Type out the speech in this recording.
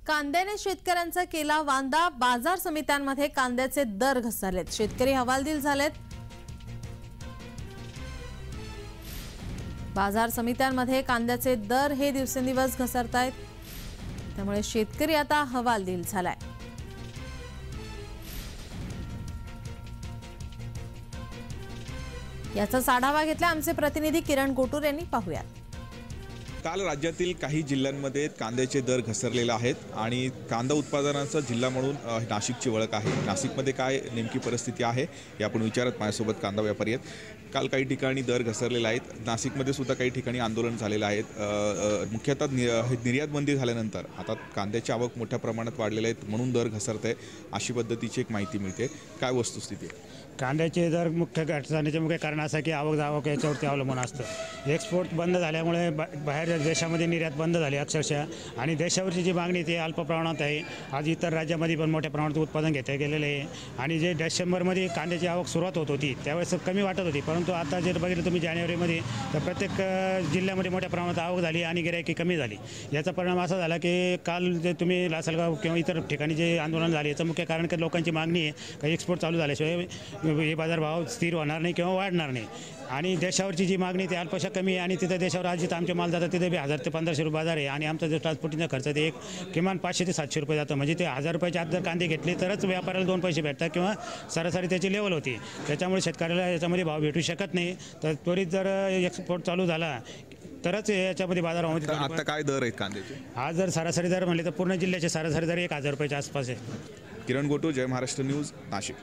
कांद्याने शेतकऱ्यांचा केला वांदा। बाजार समित्यांमध्ये कांद्याचे दर घसरलेत, शेतकरी हवालदिल झालेत। बाजार समित्यांमध्ये कांद्याचे दर हे दिवसेंदिवस घसरतायत, त्यामुळे शेतकरी आता हवालदिल झालाय। याचा आढावा घेतला आमचे प्रतिनिधी किरण गोटूर यांनी। पाहूयात। काल राज्यातील काही जिल्ह्यांमध्ये कांद्याचे दर घसरलेले आहेत आणि कांदा उत्पादनाचा जिल्हा म्हणून नाशिकची ओळख आहे। नाशिकमध्ये काय नेमकी परिस्थिती आहे हे आपण विचारत माझ्यासोबत कांदा व्यापारी आहेत। काल काही ठिकाणी दर घसरलेले आहेत, नाशिकमध्ये सुद्धा काही ठिकाणी आंदोलन झालेलं आहे। मुख्यतः निर्यात बंदी झाल्यानंतर आता कांद्याची आवक मोठ्या प्रमाणात वाढलेली आहे, म्हणून दर घसरत आहे अशी पद्धतीची एक माहिती मिळते। काय वस्तुस्थिती आहे? कांद्याचे दर मुख्य घटण्याचे मुख्य कारण असं की आवक याच्यावरती अवलंबून असतं। एक्सपोर्ट बंद झाल्यामुळे बाहेर देशामध्ये निर्यात बंद झाली अक्षरशः, आणि देशावरची जी मागणी ती अल्प प्रमाणात आहे। आज इतर राज्यामध्ये पण मोठ्या प्रमाणात उत्पादन घेता गेलेलं आहे, आणि जे डिसेंबरमध्ये कांद्याची आवक सुरुवात होत होती त्यावेळेस कमी वाटत होती, परंतु आता जर बघितलं तुम्ही जानेवारीमध्ये तर प्रत्येक जिल्ह्यामध्ये मोठ्या प्रमाणात आवक झाली आणि गिराईकी कमी झाली। याचा परिणाम असा झाला की काल जे तुम्ही लासलगाव किंवा इतर ठिकाणी जे आंदोलन झाले याचं मुख्य कारण की लोकांची मागणी आहे काही एक्सपोर्ट चालू झाल्याशिवाय हे बाजारभाव स्थिर होणार नाही किंवा वाढणार नाही, आणि देशावरची जी मागणी ती अल्पशा कमी आहे। आणि तिथं देशावर आज जिथं आमचे माल जातात तिथे बी 1000 ते 1500 रुपये बाजार आहे, आणि आमचा जो ट्रान्सपोर्टिंगचा खर्च ते एक किमान 500 ते 700 रुपये जातं। म्हणजे ते 1000 रुपयाच्या आत जर कांदे घेतले तरच व्यापाऱ्याला 2 पैसे भेटतात किंवा सरासरी त्याची लेवल होती। त्याच्यामुळे शेतकऱ्याला याच्यामध्ये भाव भेटू शकत नाही। तर त्वरित जर एक्सपोर्ट चालू झाला तरच याच्यामध्ये बाजारामध्ये आता काय दर आहेत कांद्याचे? आज जर सरासरी दर म्हणले तर पूर्ण जिल्ह्याचे सरासरी दर 1000 रुपयाच्या आसपास आहे। किरण गोटू, जय महाराष्ट्र न्यूज, नाशिक।